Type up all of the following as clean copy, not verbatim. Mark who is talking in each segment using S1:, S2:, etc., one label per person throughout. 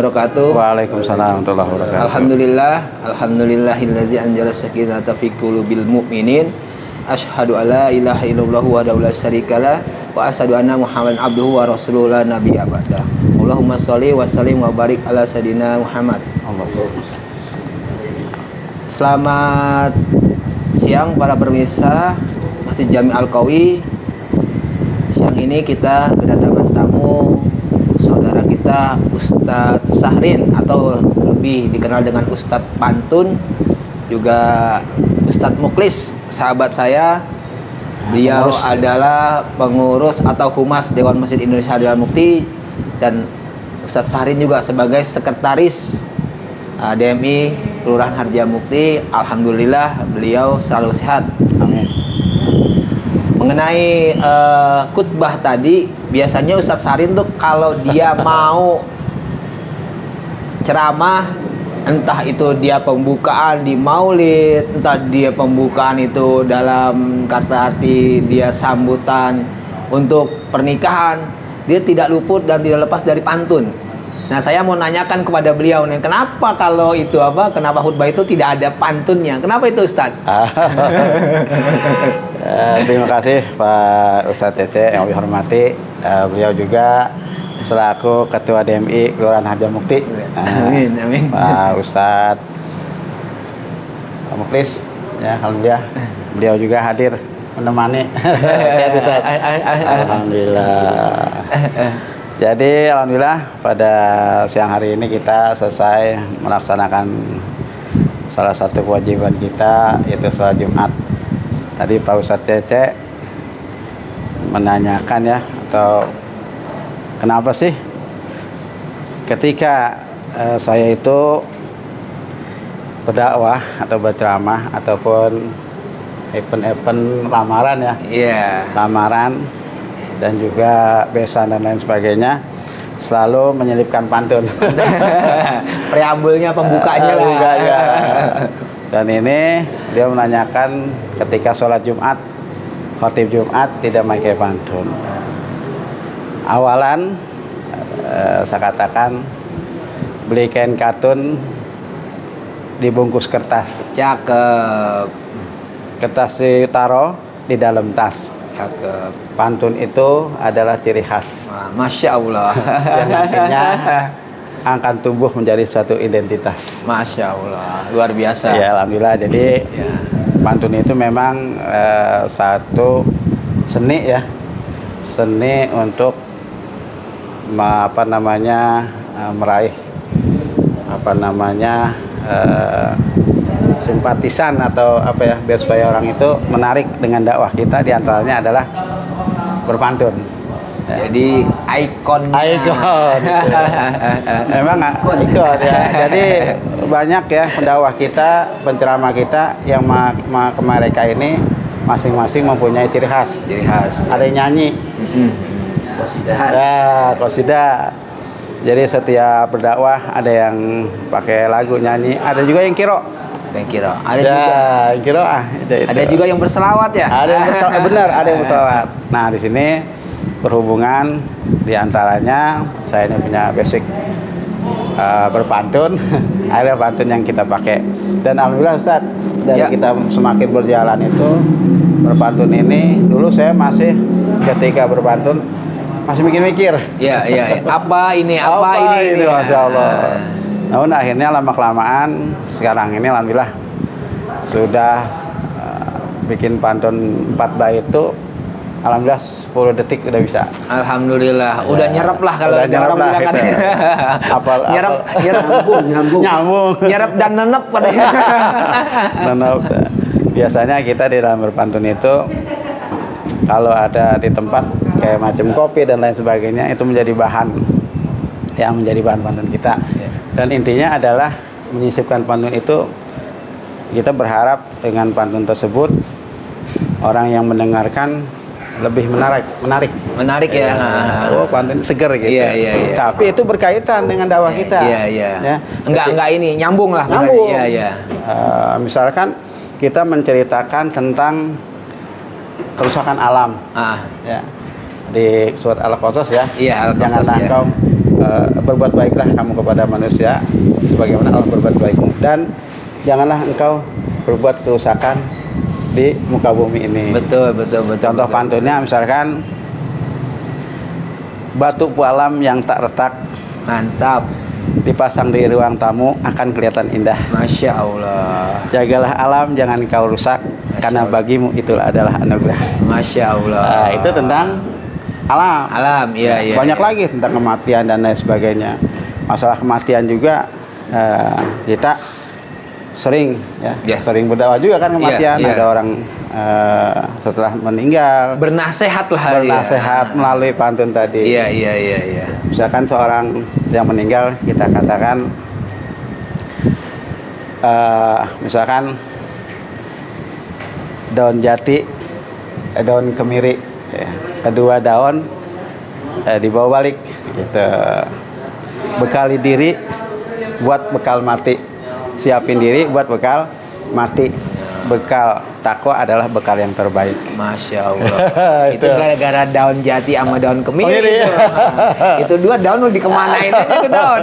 S1: Wabarakatuh.
S2: Waalaikumsalam warahmatullahi wabarakatuh.
S1: Alhamdulillahillazi anzala sakinata fi qulubil mu'minin. Asyhadu alla ilaha illallah wahdahu la syarikalah wa asyhadu anna Muhammadan abduhu wa rasuluhu la nabiyya ba'dah. Allahumma sholli wa sallim wa barik ala sayidina Muhammad. Selamat siang para pemirsa Masjid Jami Al-Qawi. Siang ini kita kedatangan tamu saudara kita Ustadz Sahrin, atau lebih dikenal dengan Ustadz Pantun, juga Ustadz Muklis, sahabat saya. Beliau adalah pengurus atau humas Dewan Masjid Indonesia Harja Mukti, dan Ustadz Sahrin juga sebagai sekretaris DMI Kelurahan Harja Mukti. Alhamdulillah beliau selalu sehat.
S2: Amin.
S1: Mengenai khutbah tadi, biasanya Ustadz Sahrin tuh kalau dia mau ceramah, entah itu dia pembukaan di maulid, entah dia pembukaan itu dalam kata arti dia sambutan untuk pernikahan, dia tidak luput dan tidak lepas dari pantun. Nah, saya mau nanyakan kepada beliau nih, kenapa kalau itu kenapa khutbah itu tidak ada pantunnya? Kenapa itu, Ustadz?
S2: Terima kasih Pak Ustadz Tete yang kami hormati. Beliau juga selaku Ketua DMI Kelurahan Harja Mukti.
S1: Amin, amin.
S2: Pak Ustadz Muklis, ya alhamdulillah beliau juga hadir menemani. Alhamdulillah. Jadi alhamdulillah pada siang hari ini kita selesai melaksanakan salah satu kewajiban kita, yaitu sholat Jumat. Tadi Pak Ustadz Tete menanyakan ya, atau kenapa sih ketika saya itu berdakwah atau berceramah ataupun event-event lamaran ya, lamaran dan juga besan dan lain sebagainya, selalu menyelipkan pantun.
S1: Preambulnya, pembukanya lah.
S2: Dan ini dia menanyakan ketika sholat Jumat, khotib Jumat tidak pakai pantun. Awalan saya katakan beli kain katun dibungkus kertas.
S1: Cakep.
S2: Kertas ditaruh di dalam tas.
S1: Cakep.
S2: Pantun itu adalah ciri khas.
S1: Wah, Masya Allah.
S2: Yang nantinya akan tumbuh menjadi suatu identitas.
S1: Masya Allah, luar biasa.
S2: Ya, alhamdulillah. Jadi pantun itu memang satu seni ya, seni untuk meraih simpatisan atau biar supaya orang itu menarik dengan dakwah kita. Diantaranya adalah berpantun.
S1: Jadi ikon.
S2: Memang ikon ya. Jadi banyak ya pendakwah kita, penceramah kita yang ke mereka ini masing-masing mempunyai ciri khas.
S1: Ciri khas.
S2: Ada yang nyanyi. Qasidah. Jadi setiap berdakwah ada yang pakai lagu nyanyi, ada juga yang kiro. Ada
S1: juga yang berselawat ya.
S2: Ada yang berselawat, benar, ada yang berselawat. Nah, di sini berhubungan diantaranya saya ini punya basic berpantun. Ada pantun yang kita pakai, dan alhamdulillah Ustadz, dari kita semakin berjalan itu berpantun ini, dulu saya masih ketika berpantun masih mikir-mikir.
S1: Iya. Apa ini?
S2: Masya Allah. Namun akhirnya lama-kelamaan sekarang ini alhamdulillah sudah bikin pantun 4 bait itu alhamdulillah 10 detik udah bisa.
S1: Alhamdulillah, udah nyerap lah kalau orang bilang kan. Nyambung. Nyerap dan nenep padanya.
S2: Nenep. Biasanya kita di dalam berpantun itu kalau ada di tempat kayak macam kopi dan lain sebagainya, itu menjadi bahan pantun kita. Dan intinya adalah menyisipkan pantun itu, kita berharap dengan pantun tersebut orang yang mendengarkan lebih menarik ya. Pantun seger gitu.
S1: Iya.
S2: Tapi itu berkaitan dengan dakwah kita.
S1: Iya. Ya. Enggak ini nyambung lah.
S2: Nyambung.
S1: Iya.
S2: Misalkan kita menceritakan tentang kerusakan alam. Ya. Di surat Al-Qasas ya.
S1: Iya, Al-Qasas
S2: Janganlah
S1: ya.
S2: kau berbuat baiklah kamu kepada manusia sebagaimana Allah berbuat baikmu, dan janganlah engkau berbuat kerusakan di muka bumi ini.
S1: Betul.
S2: Contoh pantunnya misalkan batu pualam yang tak retak
S1: Mantap.
S2: dipasang di ruang tamu akan kelihatan indah.
S1: Masya Allah.
S2: Jagalah alam, jangan kau rusak, karena bagimu itu adalah anugerah.
S1: Masya Allah.
S2: Nah, itu tentang alam.
S1: Alam, iya.
S2: Banyak lagi tentang kematian dan lain sebagainya. Masalah kematian juga kita sering sering berdakwah juga kan kematian.
S1: Iya.
S2: Ada orang setelah meninggal
S1: Bernasehat lah.
S2: bernasehat melalui pantun tadi.
S1: Iya.
S2: Misalkan seorang yang meninggal, kita katakan misalkan daun jati, daun kemiri, kedua daun dibawa balik gitu. Bekali diri buat bekal mati, siapin diri buat bekal mati. Bekal takwa adalah bekal yang terbaik.
S1: Masya Allah. Itu gara-gara daun jati sama daun kemiri. Itu dua daun lu dikemanain aja itu daun.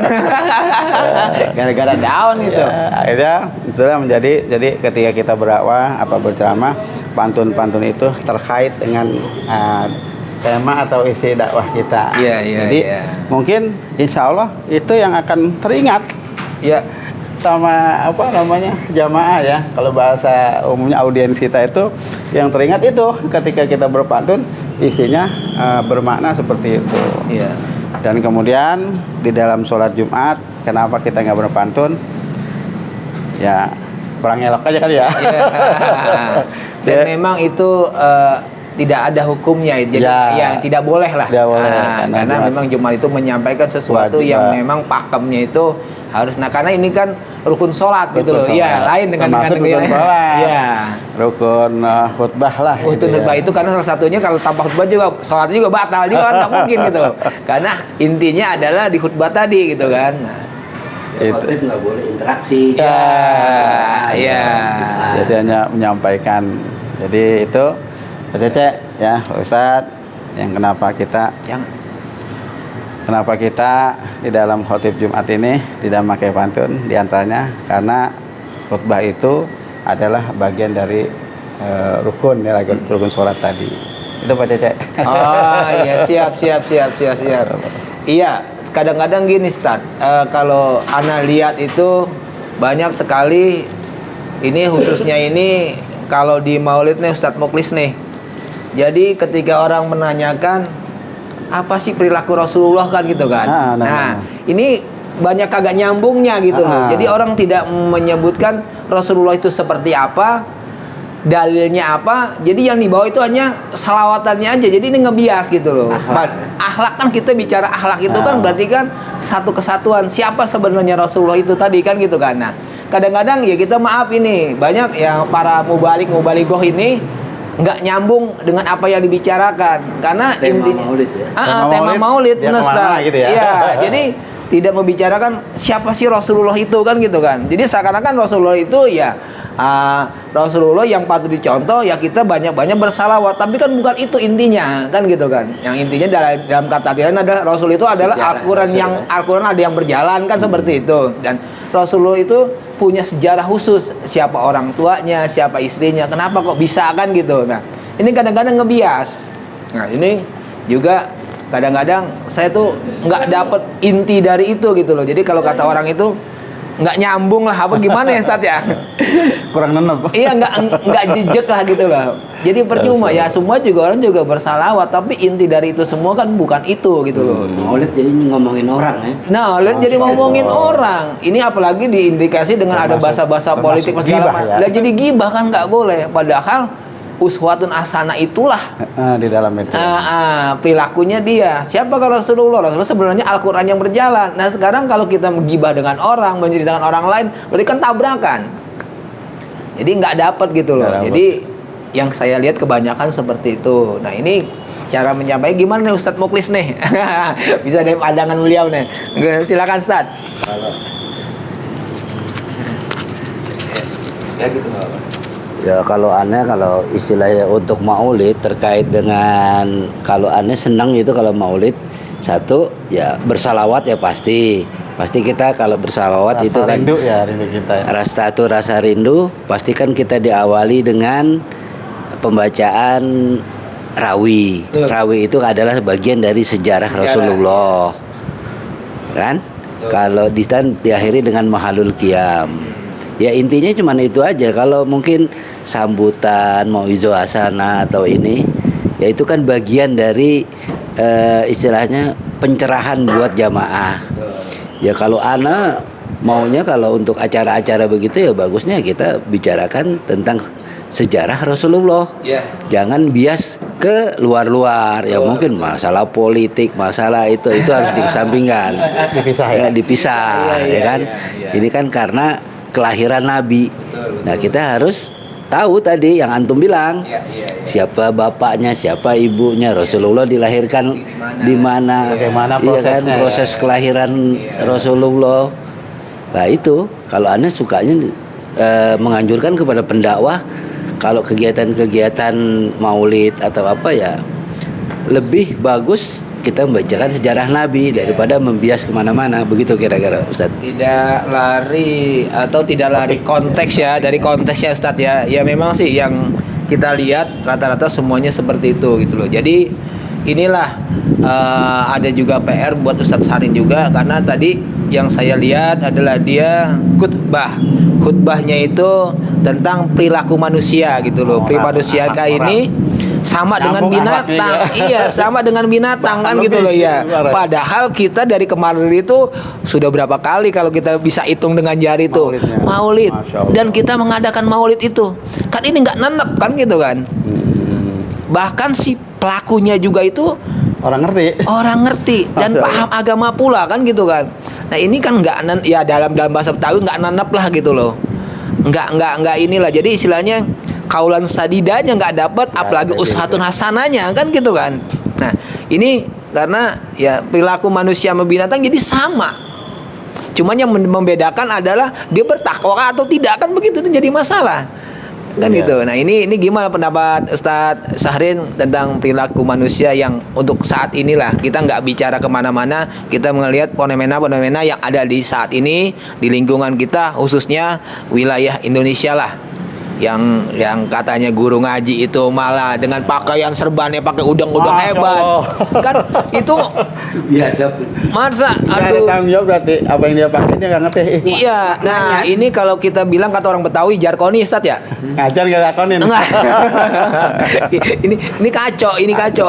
S1: Gara-gara daun itu.
S2: Akhirnya itulah jadi ketika kita berdakwah apa berceramah, pantun-pantun itu terkait dengan tema atau isi dakwah kita. Jadi mungkin insya Allah itu yang akan teringat.
S1: Iya.
S2: Sama apa namanya jamaah ya, kalau bahasa umumnya audiens kita itu yang teringat itu ketika kita berpantun isinya bermakna seperti itu.
S1: Iya.
S2: Dan kemudian di dalam sholat Jumat kenapa kita nggak berpantun? Ya kurang elok aja kali ya.
S1: Iya. Dan memang itu tidak ada hukumnya, jadi ya tidak boleh lah.
S2: Tidak boleh.
S1: Karena memang Jumat itu menyampaikan sesuatu yang memang pakemnya itu harus. Nah karena ini kan rukun sholat gitu loh. Iya, lain dengan
S2: rukun sholat.
S1: Iya.
S2: Rukun khutbah lah.
S1: Rukun khutbah itu karena salah satunya kalau tanpa khutbah juga sholat juga batal juga kan, nggak mungkin gitu loh. Karena intinya adalah di khutbah tadi gitu kan.
S3: Khotib nggak boleh interaksi.
S1: Iya.
S2: Jadi hanya menyampaikan. Jadi itu Cece ya Ustadz, yang kenapa kita di dalam khotib Jumat ini tidak memakai pantun, diantaranya karena khutbah itu adalah bagian dari rukun sholat tadi. Itu Pak Cece.
S1: Oh iya, siap. Iya, kadang-kadang gini Ustaz, kalau ana lihat itu banyak sekali ini, khususnya ini kalau di Maulid nih Ustadz Muklis nih. Jadi ketika orang menanyakan apa sih perilaku Rasulullah kan gitu kan. Nah, ini banyak kagak nyambungnya gitu loh. Jadi orang tidak menyebutkan Rasulullah itu seperti apa, dalilnya apa. Jadi yang dibawa itu hanya salawatannya aja. Jadi ini ngebias gitu loh. Akhlak kan, kita bicara akhlak itu kan berarti kan satu kesatuan. Siapa sebenarnya Rasulullah itu tadi kan gitu kan. Nah, kadang-kadang ya kita maaf ini banyak yang para mubaligoh ini nggak nyambung dengan apa yang dibicarakan karena intinya tema maulid
S2: gitu ya.
S1: Iya, jadi tidak membicarakan siapa sih Rasulullah itu kan gitu kan. Jadi seakan-akan Rasulullah itu ya Rasulullah yang patut dicontoh ya, kita banyak-banyak bersalawat, tapi kan bukan itu intinya kan gitu kan. Yang intinya dalam kata lain ada Rasul itu adalah Al-Quran ada yang berjalan kan seperti itu. Dan Rasulullah itu punya sejarah khusus, siapa orang tuanya, siapa istrinya, kenapa kok bisa kan gitu. Nah ini kadang-kadang ngebias. Nah ini juga kadang-kadang saya tuh nggak dapet inti dari itu gitu loh. Jadi kalau kata orang itu nggak nyambung lah, apa gimana ya Ustadz ya?
S2: Kurang nenep.
S1: Iya, nggak jejek lah gitu lah. Jadi percuma ya, semua juga orang juga bersalawat, tapi inti dari itu semua kan bukan itu gitu loh.
S3: Maulid jadi ngomongin orang ya.
S1: Nah, jadi ngomongin orang. Ini apalagi diindikasi dengan ada bahasa-bahasa politik segala macam. Lah jadi gibah kan nggak boleh. Padahal uswatun hasanah itulah
S2: di dalam itu.
S1: Perilakunya dia. Siapa kalau Rasulullah? Rasulullah sebenarnya Al-Quran yang berjalan. Nah sekarang kalau kita menggibah dengan orang, menjadi dengan orang lain, berarti kan tabrakan. Jadi nggak dapat gitu loh. Jadi yang saya lihat kebanyakan seperti itu. Nah ini cara menyampaikan gimana nih Ustadz Muklis nih? Bisa dari pandangan beliau nih. Silakan Ustadz.
S3: Ya gitu apa? Ya kalau aneh, kalau istilahnya untuk maulid terkait dengan, kalau aneh senang itu kalau maulid Satu ya bersalawat ya pasti kita kalau bersalawat
S2: Rasa
S3: itu kan
S2: rindu ya, rindu kita ya.
S3: rasa rindu pasti kan kita diawali dengan pembacaan rawi. Rawi itu adalah bagian dari sejarah Rasulullah kan. Kalau diakhiri dengan mahalul qiyam. Ya intinya cuma itu aja. Kalau mungkin sambutan mau izo asana atau ini ya itu kan bagian dari istilahnya pencerahan buat jamaah. Ya kalau ana maunya kalau untuk acara-acara begitu ya bagusnya kita bicarakan tentang sejarah Rasulullah. Jangan bias ke luar-luar. Ya mungkin masalah politik, masalah itu harus dikesampingkan. Dipisah ya kan. Ini kan karena kelahiran Nabi. Nah, kita harus tahu tadi yang antum bilang. Siapa bapaknya, siapa ibunya, Rasulullah dilahirkan di mana,
S2: bagaimana
S3: iya kan,
S2: prosesnya,
S3: proses kelahiran Rasulullah. Nah itu kalau Anda sukanya menganjurkan kepada pendakwah kalau kegiatan-kegiatan maulid atau apa ya lebih bagus kita membacakan sejarah Nabi daripada membias kemana-mana, begitu kira-kira Ustadz.
S1: Tidak lari atau tidak lari konteks ya, dari konteksnya Ustadz ya. Ya memang sih yang kita lihat rata-rata semuanya seperti itu gitu loh. Jadi inilah ada juga PR buat Ustadz Sarin juga, karena tadi yang saya lihat adalah dia khutbahnya itu tentang perilaku manusia gitu loh. Perilaku manusia kayak ini sama dengan binatang. Iya, sama dengan binatang kan gitu loh ya. Padahal kita dari kemarin itu sudah berapa kali kalau kita bisa hitung dengan jari itu maulid. Dan kita mengadakan maulid itu. Kan ini nggak nenep kan gitu kan. Bahkan si pelakunya juga itu orang ngerti dan paham agama pula kan gitu kan. Nah, ini kan nggak ya dalam bahasa Betawi nggak nenep lah gitu loh. Nggak inilah. Jadi istilahnya kaulan sadidanya nggak dapat, apalagi ushatun hasananya kan gitu kan. Nah ini karena ya perilaku manusia sama binatang jadi sama, cuman yang membedakan adalah dia bertakwa atau tidak kan, begitu itu jadi masalah kan gitu. Nah ini gimana pendapat Ustadz Syahrin tentang perilaku manusia yang untuk saat inilah, kita nggak bicara kemana-mana, kita melihat fenomena yang ada di saat ini di lingkungan kita, khususnya wilayah Indonesia lah. Yang katanya guru ngaji itu malah dengan pakaian serbannya pakai udang-udang hebat kan itu masa aduh
S2: tanggung jawab berarti apa yang dia pakai dia nggak ngerti.
S1: Iya, nah ini kalau kita bilang kata orang Betawi jarkoni Ustadz ya,
S2: ngajar nggak lakonin.
S1: ini kacau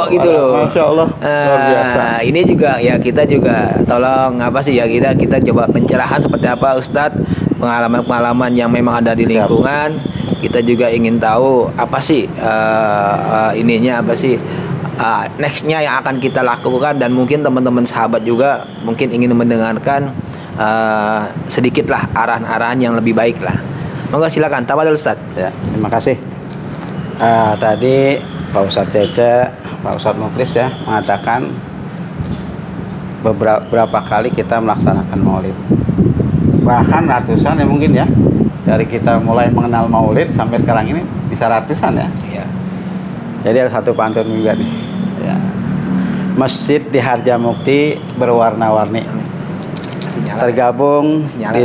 S1: gitu loh.
S2: Masya Allah, luar biasa.
S1: Ini juga ya kita juga tolong apa sih ya, kita coba pencerahan seperti apa Ustadz, pengalaman yang memang ada di lingkungan. Kita juga ingin tahu apa sih ininya apa sih nextnya yang akan kita lakukan, dan mungkin teman-teman sahabat juga mungkin ingin mendengarkan sedikitlah arahan-arahan yang lebih baik lah. Monggo silakan, tafadhol Ustaz.
S2: Ya, terima kasih. Tadi Pak Ustadz Cece, Pak Ustadz Muklis ya mengatakan beberapa kali kita melaksanakan maulid, bahkan ratusan ya mungkin ya. Dari kita mulai mengenal maulid sampai sekarang ini bisa ratusan ya.
S1: Iya.
S2: Jadi ada satu pantun juga nih. Ya. Masjid di Harjamukti berwarna-warni. Tergabung di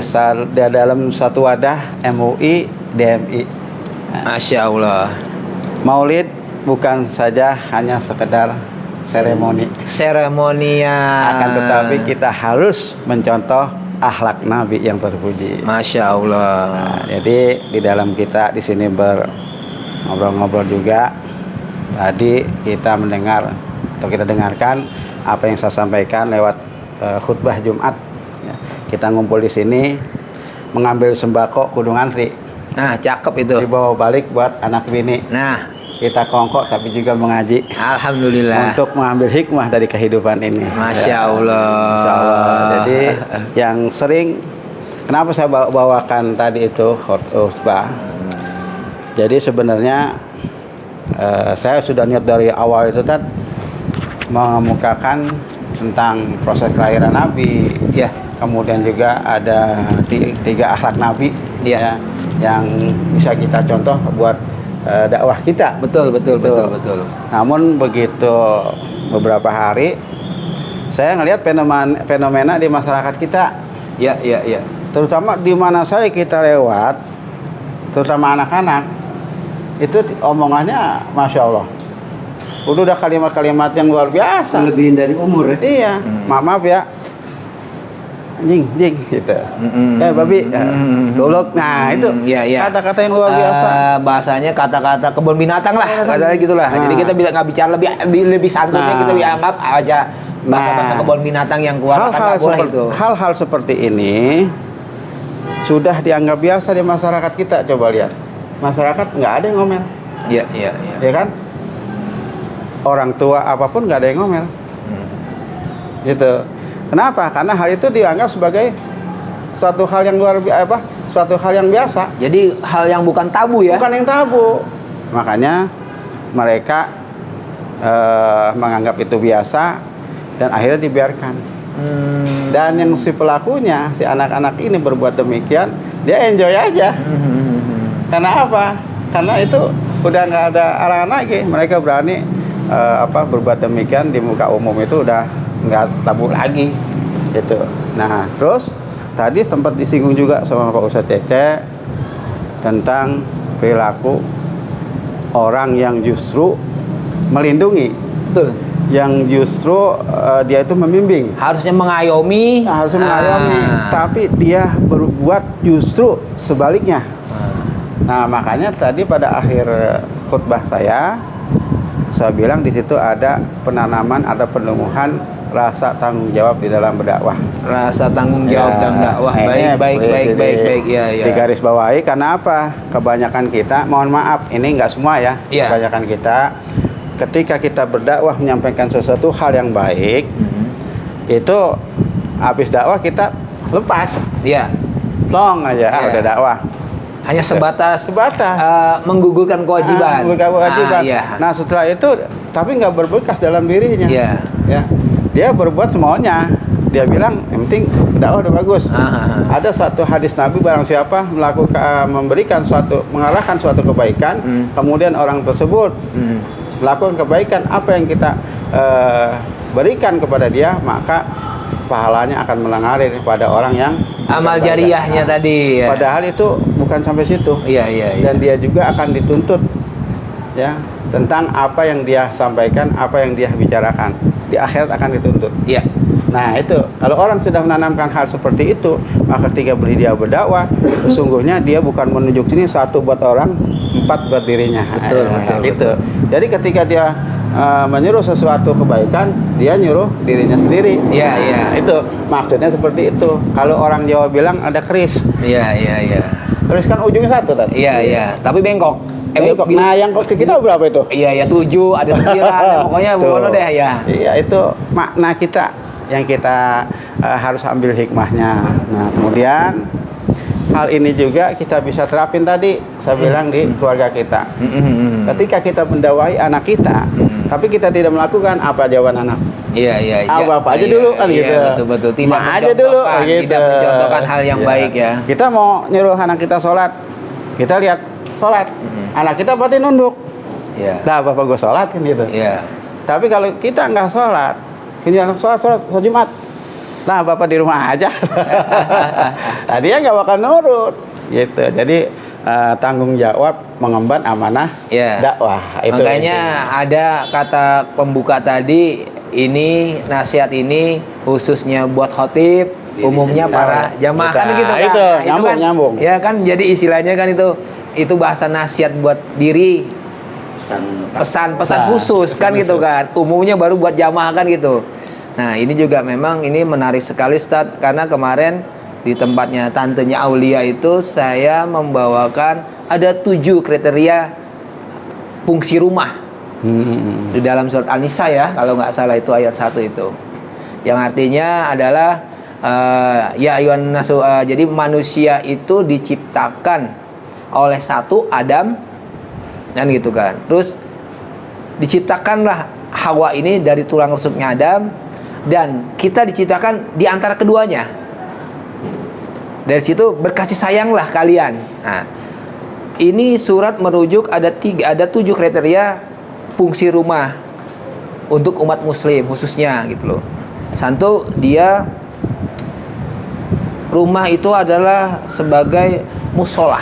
S2: dalam satu wadah MUI DMI.
S1: Masya Allah.
S2: Maulid bukan saja hanya sekedar seremonial. Akan tetapi kita harus mencontoh akhlak Nabi yang terpuji.
S1: Masya Allah.
S2: Nah, jadi di dalam kita di sini ngobrol-ngobrol juga. Tadi kita kita dengarkan apa yang saya sampaikan lewat khutbah Jumat. Ya, kita ngumpul di sini mengambil sembako kudu ngantri.
S1: Nah, cakep itu.
S2: Dibawa balik buat anak bini.
S1: Nah,
S2: kita kongkok tapi juga mengaji.
S1: Alhamdulillah.
S2: Untuk mengambil hikmah dari kehidupan ini.
S1: Masya Allah.
S2: Masya Allah. Jadi yang sering, kenapa saya bawakan tadi itu khutbah? Jadi sebenarnya saya sudah niat dari awal itu kan mengemukakan tentang proses kelahiran Nabi.
S1: Ya.
S2: Kemudian juga ada tiga akhlak Nabi ya, yang bisa kita contoh buat dakwah kita.
S1: Betul.
S2: Namun begitu beberapa hari saya ngelihat fenomena di masyarakat kita,
S1: Ya, ya, ya.
S2: terutama di mana saya kita lewat, terutama anak-anak, itu omongannya Masya Allah. Udah kalimat-kalimat yang luar biasa.
S3: Melebihin dari umur ya.
S2: Iya, maaf ya. Jing gitu. Babi, dolok. Nah, itu
S1: ya, ya.
S2: kata-kata yang luar biasa.
S1: Bahasanya kata-kata kebun binatang lah, katanya gitulah.
S2: Nah.
S1: Jadi kita nggak bicara lebih santunnya, kita anggap aja bahasa-bahasa kebun binatang yang keluar kan boleh itu.
S2: Hal-hal seperti ini sudah dianggap biasa di masyarakat kita. Coba lihat, masyarakat nggak ada yang ngomel.
S1: Iya, iya, iya.
S2: Ya kan? Orang tua apapun nggak ada yang ngomel. Gitu. Kenapa? Karena hal itu dianggap sebagai suatu hal yang suatu hal yang biasa.
S1: Jadi hal yang bukan tabu ya?
S2: Bukan yang tabu. Makanya mereka menganggap itu biasa dan akhirnya dibiarkan. Dan yang si pelakunya, si anak-anak ini berbuat demikian, dia enjoy aja. Karena apa? Karena itu udah nggak ada arahan lagi. Mereka berani berbuat demikian di muka umum, itu udah nggak tabu lagi gitu. Nah, terus tadi sempat disinggung juga sama Pak Ustadz Cece tentang perilaku orang yang justru melindungi,
S1: Betul.
S2: yang justru dia itu membimbing,
S1: Harusnya mengayomi.
S2: harusnya mengayomi, tapi dia berbuat justru sebaliknya. Nah, makanya tadi pada akhir khutbah saya bilang di situ ada penanaman atau penumbuhan rasa tanggung jawab di dalam berdakwah.
S1: Rasa tanggung jawab dan dakwah. Baik. Ya, ya.
S2: Di garis bawahi, karena apa? Kebanyakan kita, mohon maaf, ini nggak semua ya.
S1: Ya.
S2: Kebanyakan kita, ketika kita berdakwah menyampaikan sesuatu hal yang baik, itu habis dakwah kita lepas,
S1: Iya.
S2: plong aja,
S1: Ya.
S2: udah dakwah.
S1: Hanya sebatas
S2: Sebatas.
S1: menggugurkan kewajiban.
S2: Kewajiban.
S1: Iya.
S2: Nah, setelah itu, tapi nggak berbekas dalam dirinya.
S1: Iya.
S2: Ya, dia berbuat semaunya. Dia bilang yang penting dakwah udah bagus. Ada satu hadis Nabi, barang siapa mengarahkan suatu kebaikan, kemudian orang tersebut melakukan kebaikan, apa yang kita berikan kepada dia, maka pahalanya akan mengalir pada orang yang
S1: Amal
S2: kebaikan.
S1: jariyahnya tadi. Ya.
S2: Padahal itu bukan sampai situ.
S1: Iya.
S2: Dan dia juga akan dituntut ya tentang apa yang dia sampaikan, apa yang dia bicarakan. Di akhirat akan dituntut.
S1: Iya.
S2: Nah, itu kalau orang sudah menanamkan hal seperti itu, maka ketika dia berdakwah, sesungguhnya dia bukan menunjuk ini satu buat orang, 4 buat dirinya.
S1: Betul.
S2: Gitu. Jadi ketika dia menyuruh sesuatu kebaikan, dia nyuruh dirinya sendiri.
S1: Iya.
S2: Nah, itu maksudnya seperti itu. Kalau orang Jawa bilang ada keris.
S1: Iya.
S2: Keris kan ujungnya satu tadi.
S1: Iya. Tapi bengkok.
S2: Bengkok. Nah, yang ke kita berapa itu?
S1: Iya, 7, ada 9, pokoknya pokoknya deh ya.
S2: Iya, itu makna kita yang kita harus ambil hikmahnya. Nah, kemudian hal ini juga kita bisa terapin tadi saya bilang di keluarga kita. Ketika kita mendakwahi anak kita, tapi kita tidak melakukan, apa jawaban anak?
S1: Iya.
S2: Bapak aja dulu kan gitu.
S1: Betul.
S2: Tidak
S1: mencontohkan hal yang baik ya.
S2: Kita mau nyuruh anak kita sholat, kita lihat sholat, anak kita pasti nunduk.
S1: Iya.
S2: Nah, bapak gue sholat kan gitu.
S1: Iya.
S2: Tapi kalau kita nggak sholat, ini anak sholat Jumat, nah bapak di rumah aja. Nah, dia nggak bakal nurut gitu. Jadi tanggung jawab mengemban amanah dakwah.
S1: Makanya ada kata pembuka tadi, ini nasihat ini khususnya buat khotib, umumnya para jamaah kan gitu kan.
S2: Itu nyambung.
S1: Ya kan, jadi istilahnya kan itu bahasa nasihat buat diri, pesan khusus kan gitu kan, umumnya baru buat jamaah kan gitu. Nah, ini juga memang ini menarik sekali Ustaz, karena kemarin di tempatnya tantenya Aulia itu saya membawakan ada 7 kriteria fungsi rumah di dalam surat An-Nisa ya, kalau nggak salah itu ayat 1 itu, yang artinya adalah ya ayuhan nasu, jadi manusia itu diciptakan oleh satu Adam dan gitu kan. Terus diciptakanlah Hawa ini dari tulang rusuknya Adam, dan kita diciptakan di antara keduanya. Dari situ berkasih sayanglah kalian. Nah, ini surat merujuk ada 7 kriteria fungsi rumah untuk umat muslim khususnya gitu loh. Satu, dia rumah itu adalah sebagai musola.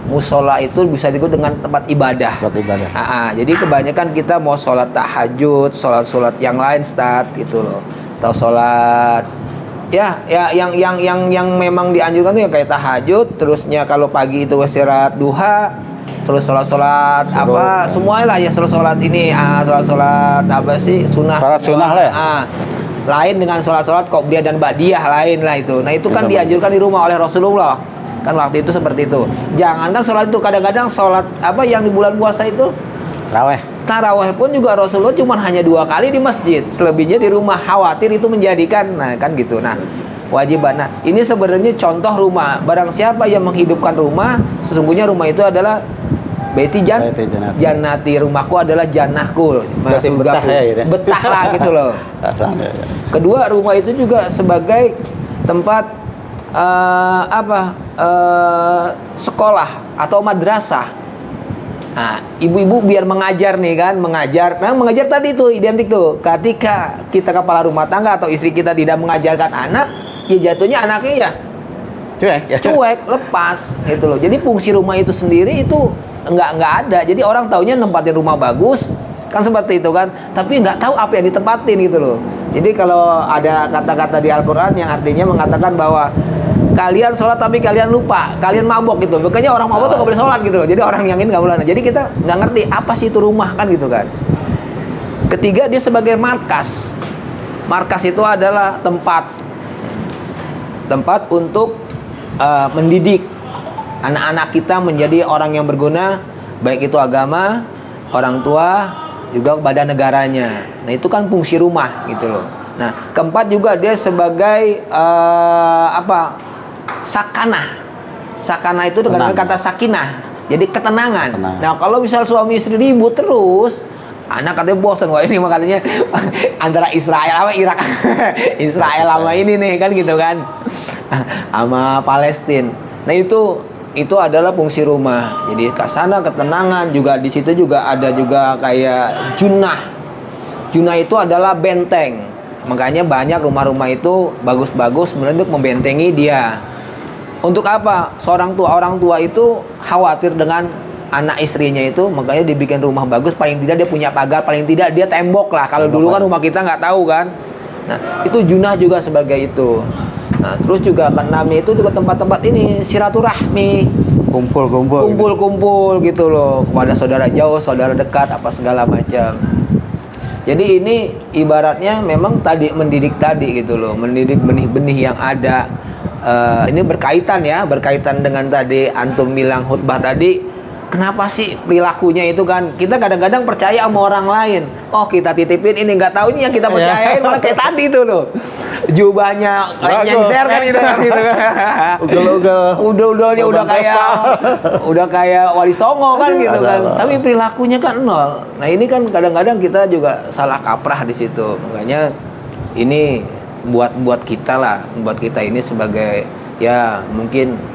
S1: Musola itu bisa disebut dengan tempat ibadah.
S2: Buat ibadah.
S1: Jadi kebanyakan kita mau sholat tahajud, sholat yang lain gitu loh. Atau sholat yang memang dianjurkan tuh yang kayak tahajud, terusnya kalau pagi itu istirahat duha, terus sholat apa semuanya lah ya, sholat ini sholat apa sih sunnah
S2: lah ya.
S1: Lain dengan sholat qobliyah dan ba'diyah lain lah itu. Nah itu kan dianjurkan di rumah oleh Rasulullah kan waktu itu seperti itu. Jangankan sholat itu, kadang-kadang sholat apa yang di bulan puasa itu taraweh pun juga Rasulullah cuma hanya 2 kali di masjid, selebihnya di rumah, khawatir itu menjadikan kan gitu. Nah wajiban. Nah ini sebenarnya contoh rumah. Barang siapa yang menghidupkan rumah, sesungguhnya rumah itu adalah Baiti jannati, rumahku adalah jannahku, surgaku. Betah lah gitu loh. Kedua, rumah itu juga sebagai tempat sekolah atau madrasah. Nah, ibu-ibu biar mengajar nih kan, mengajar tadi tuh identik tuh. Ketika kita kepala rumah tangga atau istri kita tidak mengajarkan anak, ya jatuhnya anaknya ya cuek, lepas gitu loh. Jadi fungsi rumah itu sendiri itu nggak ada. Jadi orang taunya nempatin rumah bagus kan seperti itu kan, tapi nggak tahu apa yang ditempatin gitu loh. Jadi kalau ada kata-kata di Al-Quran yang artinya mengatakan bahwa kalian sholat tapi kalian lupa, kalian mabok gitu. Makanya orang mabok tuh nggak boleh sholat gitu loh. Jadi orang yang ini nggak boleh. Jadi kita nggak ngerti apa sih itu rumah kan gitu kan. Ketiga, dia sebagai markas. Markas itu adalah tempat untuk mendidik anak-anak kita menjadi orang yang berguna, baik itu agama, orang tua, juga kepada negaranya. Nah itu kan fungsi rumah gitu loh. Nah keempat juga dia sebagai sakanah itu dengan kata sakinah, jadi ketenangan. Nah kalau misal suami istri ribut terus, anak katanya bosan, wah ini makanya antara Israel sama Irak Israel sama ini nih kan gitu kan, sama Palestina. Nah itu adalah fungsi rumah. Jadi ke sana ketenangan, juga di situ juga ada juga kayak junah. Junah itu adalah benteng. Makanya banyak rumah-rumah itu bagus-bagus untuk membentengi dia. Untuk apa? Orang tua itu khawatir dengan anak istrinya itu, makanya dibikin rumah bagus, paling tidak dia punya pagar, paling tidak dia tembok lah. Kalau dulu kan rumah kita nggak tahu kan. Nah, itu junah juga sebagai itu. Nah, terus juga keenamnya itu juga tempat-tempat ini silaturahmi, kumpul gitu loh, kepada saudara jauh, saudara dekat, apa segala macam. Jadi ini ibaratnya memang tadi mendidik tadi gitu loh, mendidik benih-benih yang ada. Ini berkaitan dengan tadi antum bilang khutbah tadi. Kenapa sih perilakunya itu kan? Kita kadang-kadang percaya sama orang lain. Oh kita titipin ini, nggak tahu ini yang kita percayain malah kayak tadi tuh loh. Jubahnya nyengser kan itu kan. Udel-udelnya udah kayak Wali Songo kan gitu kan. Tapi perilakunya kan nol. Nah ini kan kadang-kadang kita juga salah kaprah di situ. Makanya ini buat kita lah, buat kita ini sebagai ya mungkin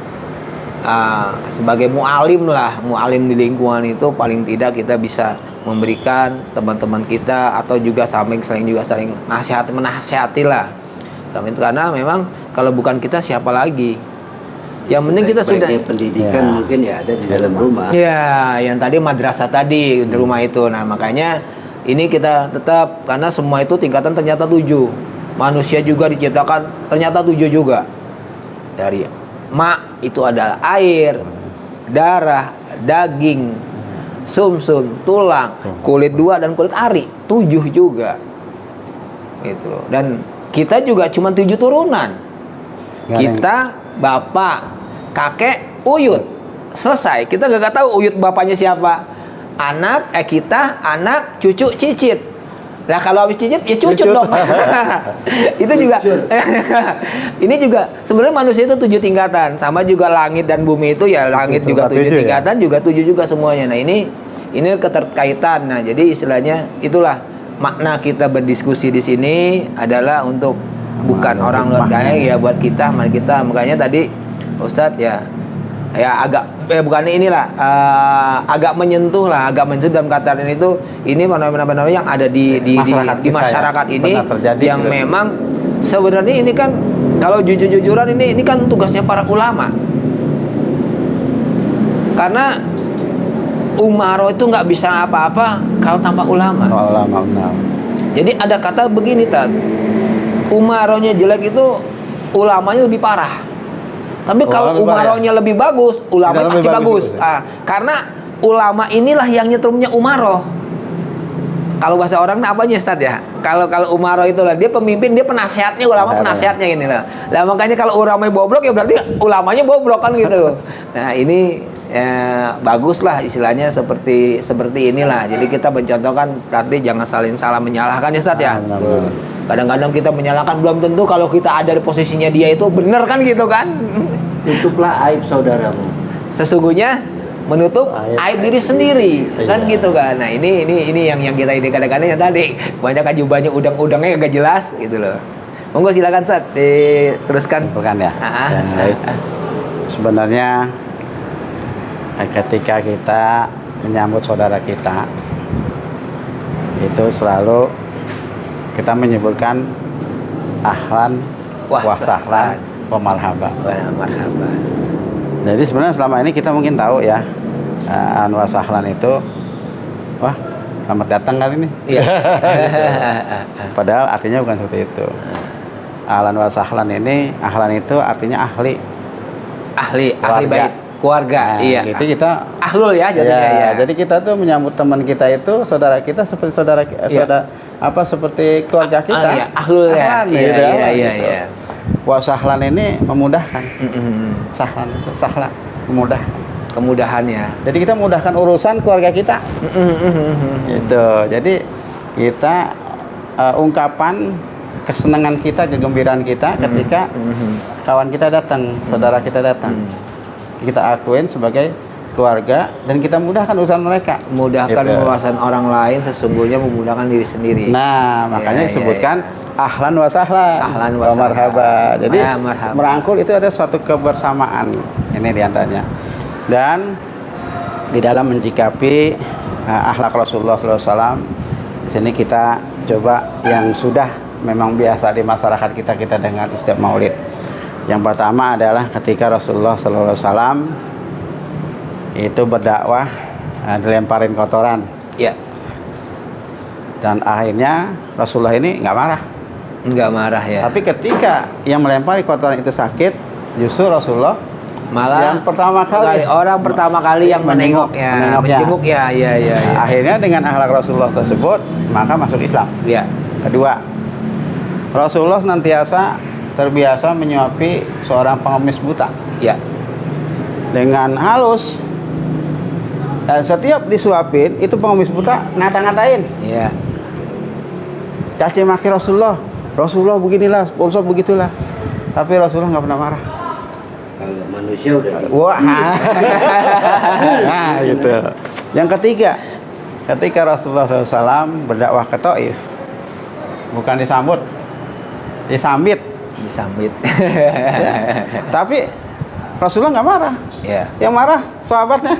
S1: sebagai mu'alim di lingkungan itu, paling tidak kita bisa memberikan teman-teman kita atau juga saling menasihati lah sama itu, karena memang kalau bukan kita siapa lagi yang penting kita sudah
S3: pendidikan mungkin ya ada di dalam rumah
S1: ya, yang tadi madrasah tadi di rumah itu. Nah makanya ini kita tetap, karena semua itu tingkatan ternyata 7, manusia juga diciptakan ternyata 7 juga. Dari itu adalah air, darah, daging, sumsum, tulang, kulit 2 dan kulit ari, 7 juga. Gitu. Dan kita juga cuma 7 turunan. Kita bapak, kakek, uyut. Selesai. Kita gak tahu uyut bapaknya siapa. Kita, anak, cucu, cicit. Nah kalau habis cicit ya cucut dong. Itu juga ini juga sebenarnya manusia itu 7 tingkatan, sama juga langit dan bumi itu ya, langit juga 7 tingkatan ya? Juga 7 juga semuanya. Nah ini keterkaitan. Nah jadi istilahnya itulah makna kita berdiskusi di sini adalah untuk bukan orang luar kaya ya, buat kita makanya tadi Ustadz ya ya agak bukan inilah agak menyentuh dalam kata ini itu ini fenomena-fenomena yang ada di masyarakat
S2: ya,
S1: ini
S2: terjadi,
S1: yang
S2: gitu.
S1: memang sebenarnya ini kan kalau jujur-jujuran ini kan tugasnya para ulama, karena umaro itu nggak bisa apa-apa kalau tanpa ulama.
S2: Ulama benar.
S1: Jadi ada kata begini, Tad, umaronya jelek itu ulamanya lebih parah. Tapi kalau
S2: lebih parah,
S1: umaronya lebih bagus, ulama
S2: Tidak
S1: pasti
S2: lebih
S1: bagus.
S2: bagus,
S1: Karena ulama inilah yang nyetrumnya umaro. Kalau bahasa orang apanya, Ustaz ya? Kalau umaro itulah dia pemimpin, dia penasehatnya, ulama penasehatnya ini lah. Lah makanya kalau ulamanya bobrok ya berarti ulamanya bobrok kan gitu. Nah, ini bagus lah istilahnya seperti inilah. Jadi kita mencontohkan tadi jangan salah menyalahkan ya, Ustaz ya. Kadang-kadang kita menyalahkan, belum tentu kalau kita ada di posisinya dia itu benar kan gitu kan.
S3: Tutuplah aib saudaramu.
S1: Sesungguhnya menutup aib diri sendiri kan gitu kan. Nah ini yang kita ini kadang-kadang yang tadi banyak jubahnya udang-udangnya agak jelas gitu loh. Monggo silakan Ustaz diteruskan.
S2: Bukan ya. Sebenarnya ketika kita menyambut saudara kita itu selalu kita menyebutkan ahlan wa sahlan wa marhaban. Jadi sebenarnya selama ini kita mungkin tahu ya, ahlan wa sahlan itu wah selamat datang kali ini.
S1: Iya.
S2: Padahal artinya bukan seperti itu. Ahlan wa sahlan ini, ahlan itu artinya ahli bait keluarga. Nah,
S1: iya.
S2: Gitu kita
S1: ahlul ya jadinya ya.
S2: Jadi kita tuh menyambut teman kita itu saudara kita seperti seperti keluarga kita.
S1: Iya, ahlul ya. Iya.
S2: Wa sahlan ini memudahkan. Sahlan memudahkan.
S1: Kemudahannya.
S2: Jadi kita memudahkan urusan keluarga kita. Gitu. Jadi kita ungkapan kesenangan kita, kegembiraan kita ketika kawan kita datang, saudara kita datang. Kita akuin sebagai keluarga dan kita mudahkan urusan mereka.
S1: Mudahkan urusan orang lain sesungguhnya memudahkan diri sendiri.
S2: Nah, makanya disebutkan ahlan wa sahlan.
S1: Ahlan wa
S2: marhaba. Jadi
S1: marhaba.
S2: merangkul itu ada suatu kebersamaan. Ini diantaranya. Dan di dalam mencikapi akhlak Rasulullah SAW, di sini kita coba yang sudah memang biasa di masyarakat kita dengar setiap Maulid. Yang pertama adalah ketika Rasulullah SAW itu berdakwah, dilemparin kotoran.
S1: Iya.
S2: Dan akhirnya Rasulullah ini nggak marah
S1: ya.
S2: Tapi ketika yang melempari kotoran itu sakit, justru Rasulullah
S1: malah
S2: yang pertama kali
S1: pertama kali yang menengoknya. Menjenguk ya.
S2: Akhirnya dengan akhlak Rasulullah tersebut maka masuk Islam.
S1: Iya.
S2: Kedua, Rasulullah senantiasa terbiasa menyuapi seorang pengemis buta.
S1: Iya.
S2: Dengan halus. Dan setiap disuapin itu pengemis buta ngata-ngatain.
S1: Iya.
S2: Caci maki Rasulullah beginilah, Rasulullah begitulah. Tapi Rasulullah nggak pernah marah.
S3: Kalau manusia udah
S2: Wah. Nah, gitu. Yang ketiga, ketika Rasulullah SAW berdakwah ke Taif, bukan disambut, disambit. Ya. Tapi Rasulullah nggak marah.
S1: Iya.
S2: Yang marah sahabatnya,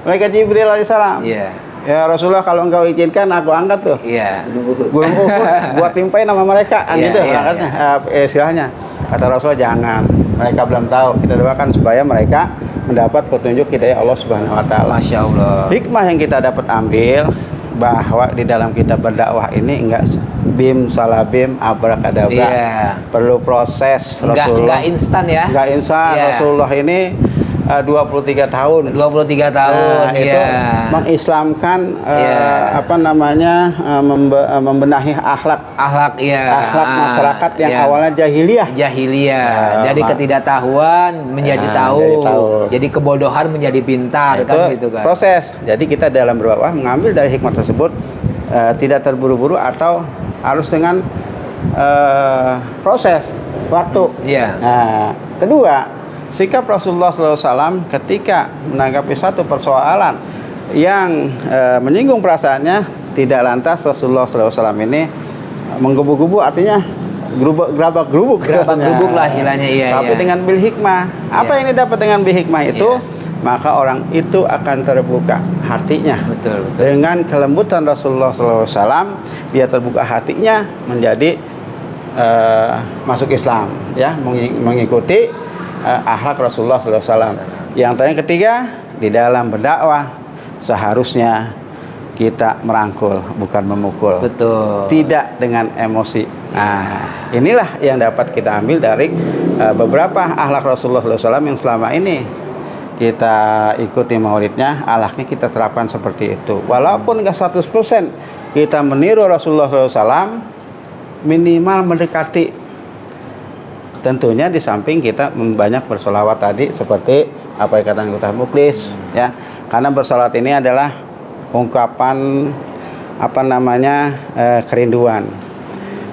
S2: malaikat Jibril alaihissalam.
S1: Iya.
S2: Ya Rasulullah, kalau engkau izinkan aku angkat tuh.
S1: Iya.
S2: Gunung Uhud buat timpain nama mereka, gitu angkatnya. Istilahnya. Kata Rasulullah jangan. Mereka belum tahu. Kita doakan supaya mereka mendapat petunjuk hidayah Allah Subhanahu wa taala.
S1: Masya Allah.
S2: Hikmah yang kita dapat ambil bahwa di dalam kita berdakwah ini enggak bim salabim abrakadabra.
S1: Iya.
S2: Perlu proses. Rasulullah
S1: Enggak instan ya.
S2: Enggak instan.
S1: Iya.
S2: Rasulullah ini 23 tahun.
S1: 23 tahun.
S2: Nah, itu mengislamkan membenahi akhlak masyarakat yang awalnya jahiliyah.
S1: Jadi ketidaktahuan menjadi tahu. Jadi kebodohan menjadi pintar,
S2: itu
S1: kan gitu kan.
S2: Proses. Jadi kita dalam berdakwah mengambil dari hikmah tersebut, tidak terburu-buru atau harus dengan proses waktu.
S1: Iya.
S2: Nah, kedua, sikap Rasulullah SAW ketika menanggapi satu persoalan yang menyinggung perasaannya, tidak lantas Rasulullah SAW ini menggebu-gebu, artinya gerabak gerubuk
S1: lah istilahnya, iya.
S2: Tapi dengan bil hikmah. Apa yang didapat dengan bil hikmah itu? Maka orang itu akan terbuka hatinya.
S1: Betul.
S2: Dengan kelembutan Rasulullah SAW, dia terbuka hatinya menjadi masuk Islam, ya, mengikuti akhlak Rasulullah SAW. Yang ketiga, di dalam berdakwah seharusnya kita merangkul, bukan memukul.
S1: Betul.
S2: Tidak dengan emosi. Nah, inilah yang dapat kita ambil dari beberapa akhlak Rasulullah SAW yang selama ini kita ikuti maulidnya, akhlaknya kita terapkan seperti itu. Walaupun nggak 100% kita meniru Rasulullah SAW, minimal mendekati. Tentunya di samping kita banyak bersolawat tadi, seperti apa yang katakan kita muklis, ya. Karena bersolawat ini adalah ungkapan kerinduan.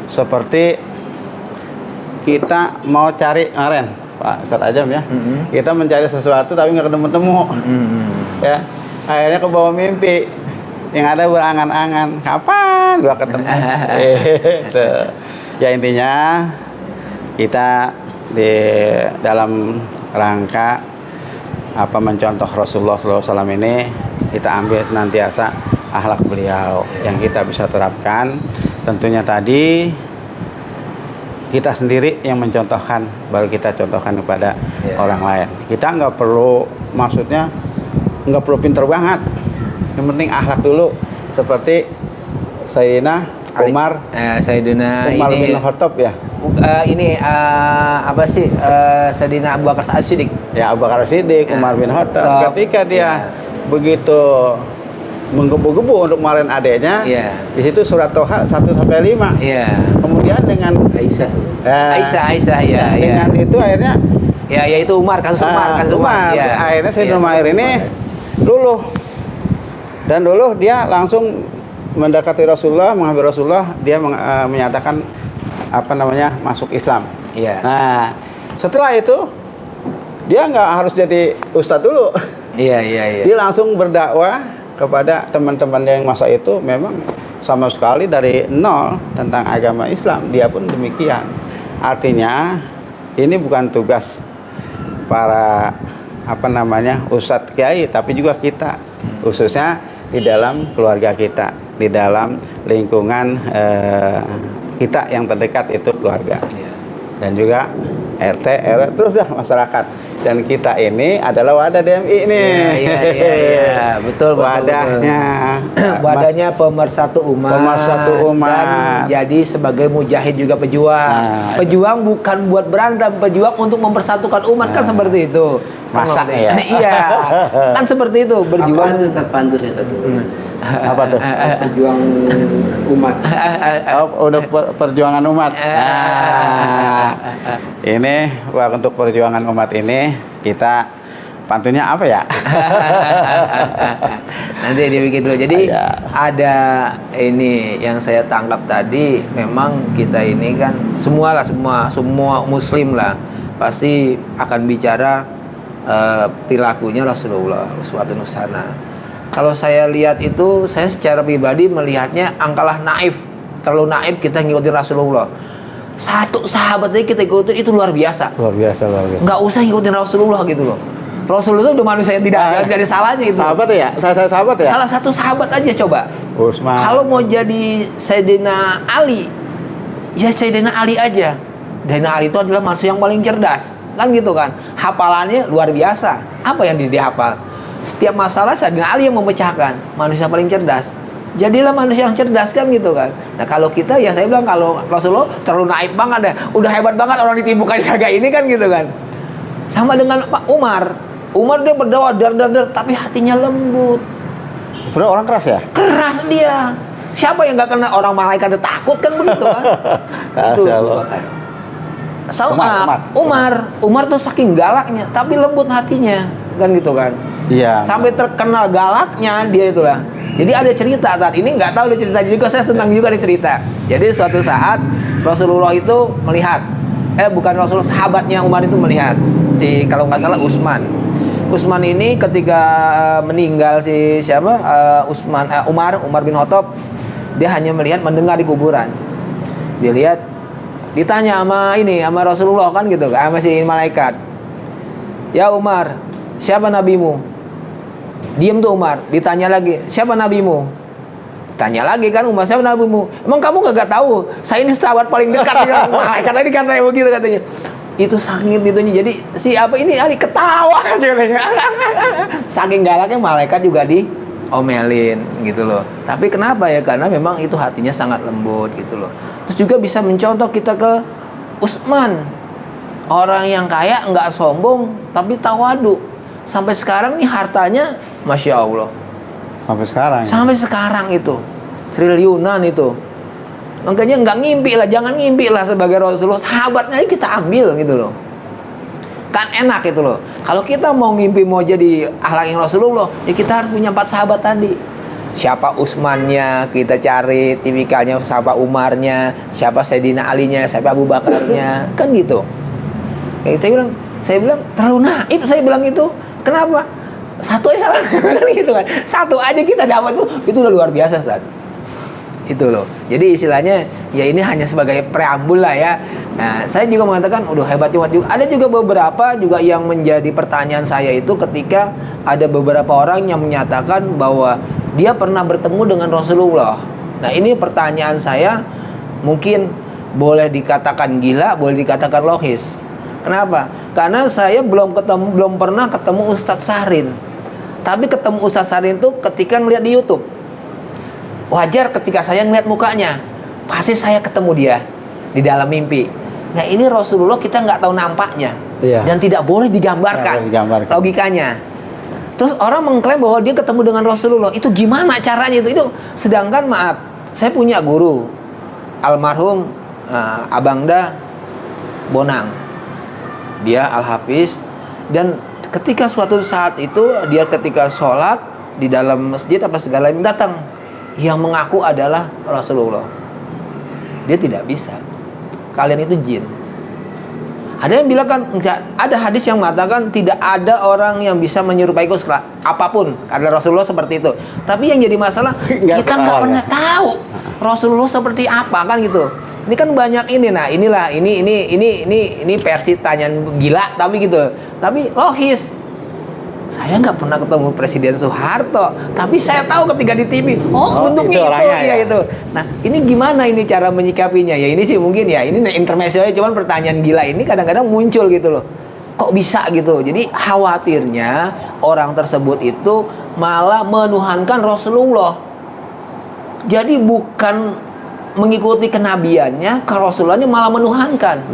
S2: Seperti kita mau cari kemarin Pak Ustadz Ajam, ya, kita mencari sesuatu tapi nggak ketemu-temu, ya, akhirnya ke bawah mimpi yang ada berangan-angan, kapan gua ketemu. Ya, intinya kita di dalam rangka mencontoh Rasulullah SAW ini, kita ambil senantiasa akhlak beliau yang kita bisa terapkan. Tentunya tadi kita sendiri yang mencontohkan, baru kita contohkan kepada orang lain. Kita nggak perlu, maksudnya nggak perlu pinter banget, yang penting akhlak dulu. Seperti Sayyidina Umar bin Khattab, ya.
S1: Sayyidina Abu Bakar As-Siddiq.
S2: Ya, Abu Bakar As-Siddiq, Umar bin Khattab. Ketika dia begitu menggebu-gebu untuk kemarin adanya, di situ surat Toha 1-5. Kemudian dengan
S1: Aisyah,
S2: dengan itu akhirnya
S1: itu Umar, kasus Umar.
S2: Akhirnya Sayyidina Umar ini luluh, dan luluh dia langsung mendekati Rasulullah, mengambil Rasulullah, dia menyatakan masuk Islam. Nah, setelah itu dia nggak harus jadi ustadz dulu. Dia langsung berdakwah kepada teman-teman yang masa itu memang sama sekali dari nol tentang agama Islam. Dia pun demikian. Artinya ini bukan tugas para ustadz kiai, tapi juga kita, khususnya di dalam keluarga kita, di dalam lingkungan kita yang terdekat, itu keluarga, dan juga RT, RW, terus dah masyarakat. Dan kita ini adalah wadah DMI ini.
S1: Betul. Wadahnya pemersatu umat. Dan jadi sebagai mujahid juga pejuang. Pejuang bukan buat berantem, pejuang untuk mempersatukan umat, kan seperti itu.
S2: Masa ya?
S1: Iya. Kan seperti itu, berjuang.
S2: Apa tuh?
S3: Perjuang umat.
S2: Udah perjuangan umat. Ini untuk perjuangan umat ini kita pantunnya apa ya?
S1: Nanti dibikin dulu. Jadi ada ini yang saya tangkap tadi, memang kita ini kan semua muslim lah pasti akan bicara perilakunya Rasulullah uswatun hasanah. Kalau saya lihat itu, saya secara pribadi melihatnya angkalah naif, terlalu naif kita ngikutin Rasulullah. Satu sahabat aja kita ikutin, itu luar biasa.
S2: Luar biasa.
S1: Nggak usah ngikutin Rasulullah gitu loh. Rasulullah itu udah manusia yang tidak ada salahnya gitu.
S2: Sahabat ya? Sahabat ya?
S1: Salah satu sahabat aja coba.
S2: Utsman.
S1: Kalau mau jadi Sayyidina Ali, ya Sayyidina Ali aja. Sayyidina Ali itu adalah manusia yang paling cerdas, kan gitu kan. Hafalannya luar biasa. Apa yang dia hafal? Setiap masalah Sayyidina Ali yang memecahkan. Manusia paling cerdas. Jadilah manusia yang cerdas, kan gitu kan. Nah kalau kita, ya saya bilang, kalau Rasulullah terlalu naif banget ya, udah hebat banget orang ditimbukkan kagak ini, kan gitu kan. Sama dengan Pak Umar dia berdakwah dar, tapi hatinya lembut.
S2: Bro, orang keras ya?
S1: Keras dia. Siapa yang gak kena, orang malaikat takut, kan begitu kan. Itu Umar tuh saking galaknya tapi lembut hatinya, kan gitu kan.
S2: Iya.
S1: Sampai terkenal galaknya dia itulah. Jadi ada cerita saat ini, nggak tahu ada cerita juga, saya senang juga dicerita. Jadi suatu saat Rasulullah itu melihat, sahabatnya Umar itu melihat, kalau nggak salah Utsman ini ketika meninggal Umar bin Khattab, dia hanya mendengar di kuburan. Dia lihat Ditanya sama Rasulullah kan gitu, sama si malaikat. Ya Umar, siapa nabimu? Diam tuh Umar. Ditanya lagi, siapa nabimu? Tanya lagi kan Umar, siapa nabimu? Emang kamu gak tahu? Saya ini sahabat paling dekat. Malaikat tadi katanya begitu katanya. Itu saking itunya. Jadi si apa ini Ali ketawa. Saking galaknya malaikat juga diomelin gitu loh. Tapi kenapa ya? Karena memang itu hatinya sangat lembut gitu loh. Terus juga bisa mencontoh kita ke Utsman. Orang yang kaya nggak sombong tapi tawadu. Sampai sekarang nih hartanya Masya Allah.
S2: Sampai sekarang.
S1: Sampai sekarang itu triliunan itu. Makanya nggak ngimpi lah, jangan ngimpi lah sebagai Rasulullah. Sahabatnya kita ambil gitu loh. Kan enak itu loh. Kalau kita mau ngimpi mau jadi akhlak yang Rasulullah, ya kita harus punya 4 sahabat tadi. Siapa Utsmannya kita cari, tipikalnya siapa Umarnya, siapa Sayyidina Alinya, siapa Abu Bakarnya, kan gitu. Ya, saya bilang terlalu naif, saya bilang itu. Kenapa? Satu aja salah gitu kan. Satu aja kita dapat tuh, itu udah luar biasa Ustaz. Itu loh. Jadi istilahnya ya ini hanya sebagai preambul lah ya. Nah, saya juga mengatakan udah hebat juga. Ada juga beberapa juga yang menjadi pertanyaan saya itu ketika ada beberapa orang yang menyatakan bahwa dia pernah bertemu dengan Rasulullah. Nah, ini pertanyaan saya mungkin boleh dikatakan gila, boleh dikatakan logis. Kenapa? Karena saya belum pernah ketemu Ustadz Sarin. Tapi ketemu Ustadz Sarin itu ketika ngeliat di YouTube. Wajar ketika saya ngeliat mukanya, pasti saya ketemu dia di dalam mimpi. Nah ini Rasulullah kita nggak tahu nampaknya, dan tidak boleh digambarkan logikanya. Terus orang mengklaim bahwa dia ketemu dengan Rasulullah. Itu gimana caranya itu? Sedangkan maaf, saya punya guru almarhum Abangda Bonang. Dia Al-Hafiz, dan ketika suatu saat itu dia ketika sholat di dalam masjid apa segala datang yang mengaku adalah Rasulullah. Dia tidak bisa. Kalian itu jin. Ada yang bilang kan enggak, ada hadis yang mengatakan tidak ada orang yang bisa menyerupai apapun karena Rasulullah seperti itu. Tapi yang jadi masalah kita nggak pernah tahu Rasulullah seperti apa kan gitu. Ini kan banyak ini. Nah, inilah ini versi tanyaan gila tapi gitu. Tapi logis. Saya nggak pernah ketemu Presiden Soeharto, tapi saya tahu ketika di TV, bentuknya itu, ya itu. Nah, ini gimana ini cara menyikapinya? Ya ini sih mungkin ya, ini intermezzo aja, cuman pertanyaan gila ini kadang-kadang muncul gitu loh. Kok bisa gitu? Jadi khawatirnya orang tersebut itu malah menuhankan Rasulullah. Jadi bukan mengikuti kenabiannya, ke Rasulullahnya malah menuhankan.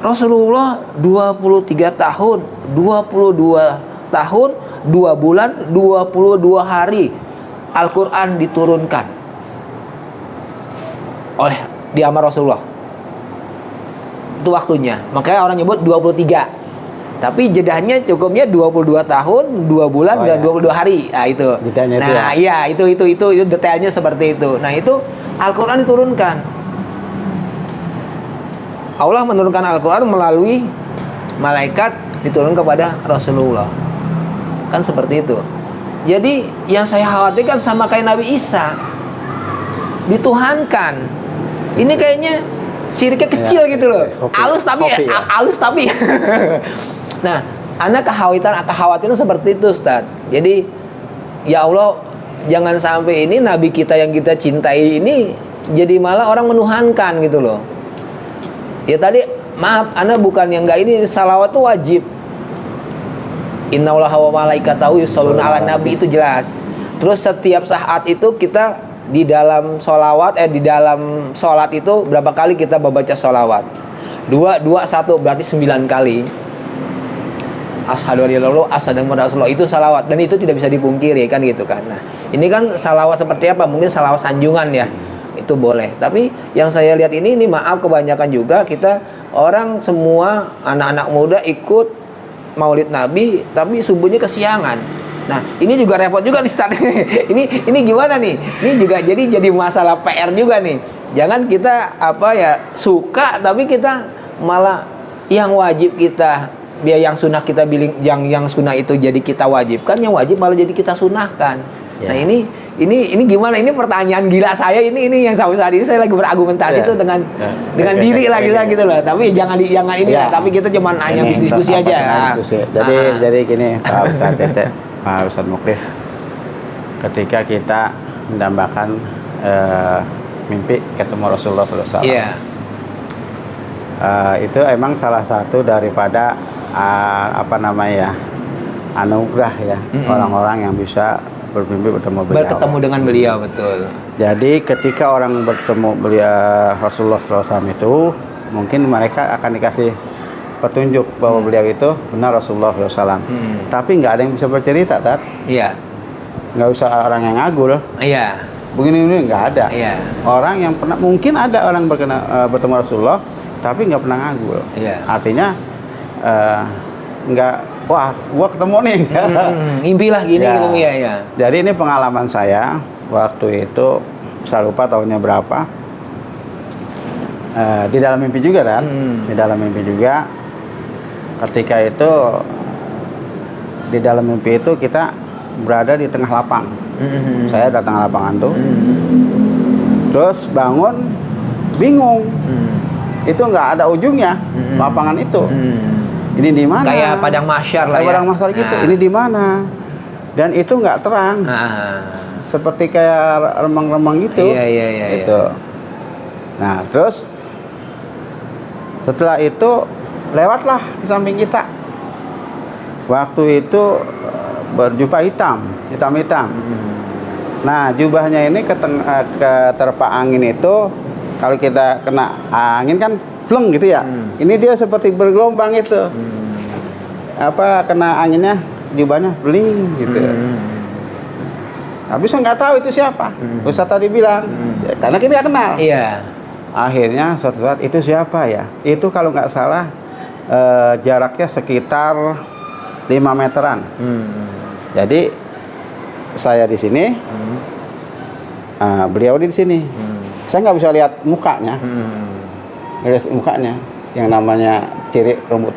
S1: Rasulullah 23 tahun, 22 tahun, 2 bulan, 22 hari Al-Quran diturunkan oleh diamar Rasulullah. Itu waktunya. Makanya orang nyebut 23. Tapi jedahnya cukupnya 22 tahun, 2 bulan, dan 22 hari. Nah itu.
S2: Jedahnya
S1: nah
S2: itu ya?
S1: Iya itu detailnya seperti itu. Nah itu Al-Quran diturunkan. Allah menurunkan Al-Quran melalui malaikat diturunkan kepada Rasulullah. Kan seperti itu. Jadi yang saya khawatirkan sama kayak Nabi Isa. Dituhankan. Ini kayaknya siriknya kecil gitu loh. Halus tapi Nah, anak kekhawatiran seperti itu Ustaz. Jadi ya Allah, jangan sampai ini Nabi kita yang kita cintai ini jadi malah orang menuhankan gitu loh. Ya tadi maaf, Anda bukan yang enggak, ini salawat tuh wajib. Innallaha wa malaikatahu yusholluna 'alan nabi, itu jelas. Terus setiap saat itu kita di dalam di dalam sholat itu berapa kali kita membaca sholawat? 2, 1 berarti 9 kali. Asyhadu an la ilaha illallah, asyhadu anna Rasulullah, itu salawat, dan itu tidak bisa dipungkiri kan gitu kan. Nah, ini kan salawat seperti apa? Mungkin salawat sanjungan ya. Itu boleh. Tapi yang saya lihat ini maaf kebanyakan juga kita orang semua anak-anak muda ikut Maulid Nabi tapi subuhnya kesiangan. Nah, ini juga repot juga nih Ustaz. ini gimana nih? Ini juga jadi masalah PR juga nih. Jangan kita suka tapi kita malah yang wajib kita biar yang sunnah kita bilang yang sunnah itu jadi kita wajibkan, yang wajib malah jadi kita sunnahkan. Nah ini gimana? Ini pertanyaan gila saya ini yang sampai saat ini saya lagi berargumentasi tuh dengan diri lah gitu loh. Tapi jangan ini lah. Tapi kita cuma hanya diskusi aja.
S2: Jadi gini Pak Ustadz Muklis, ketika kita mendambakan mimpi ketemu Rasulullah SAW, itu emang salah satu daripada anugerah ya orang-orang yang bisa bermimpi bertemu
S1: dengan beliau, betul.
S2: Jadi ketika orang bertemu beliau Rasulullah SAW itu, mungkin mereka akan dikasih petunjuk bahwa beliau itu benar Rasulullah SAW. Tapi nggak ada yang bisa bercerita, Tat.
S1: Iya.
S2: Nggak usah orang yang ngagul.
S1: Iya.
S2: Begini nggak ada.
S1: Iya.
S2: Orang yang pernah, mungkin ada orang bertemu Rasulullah, tapi nggak pernah ngagul.
S1: Iya.
S2: Artinya nggak, wah, gua ketemu nih.
S1: Ngimpi lah gini gitu ya.
S2: Jadi ini pengalaman saya waktu itu, saya lupa tahunnya berapa. Di dalam mimpi juga kan? Di dalam mimpi juga. Ketika itu di dalam mimpi itu kita berada di tengah lapang. Saya datang lapangan tuh. Terus bangun bingung. Itu nggak ada ujungnya lapangan itu. Ini di mana?
S1: Kayak padang mahsyar lah ya.
S2: Padang mahsyar gitu. Ini di mana? Dan itu nggak terang. Seperti kayak remang-remang gitu.
S1: Iya.
S2: Gitu. Nah, terus setelah itu lewatlah di samping kita. Waktu itu berjubah hitam. Nah, jubahnya ini keterpa angin itu, kalau kita kena angin kan pleng gitu ya. Ini dia seperti bergelombang itu. Kena anginnya, jubahnya beling gitu. Tapi saya nggak tahu itu siapa. Ustaz tadi bilang, karena kita nggak kenal.
S1: Iya.
S2: Akhirnya suatu saat itu siapa ya? Itu kalau nggak salah jaraknya sekitar 5 meteran. Jadi saya di sini, beliau di sini. Saya nggak bisa lihat mukanya. Lihat mukanya, yang namanya ciri rambut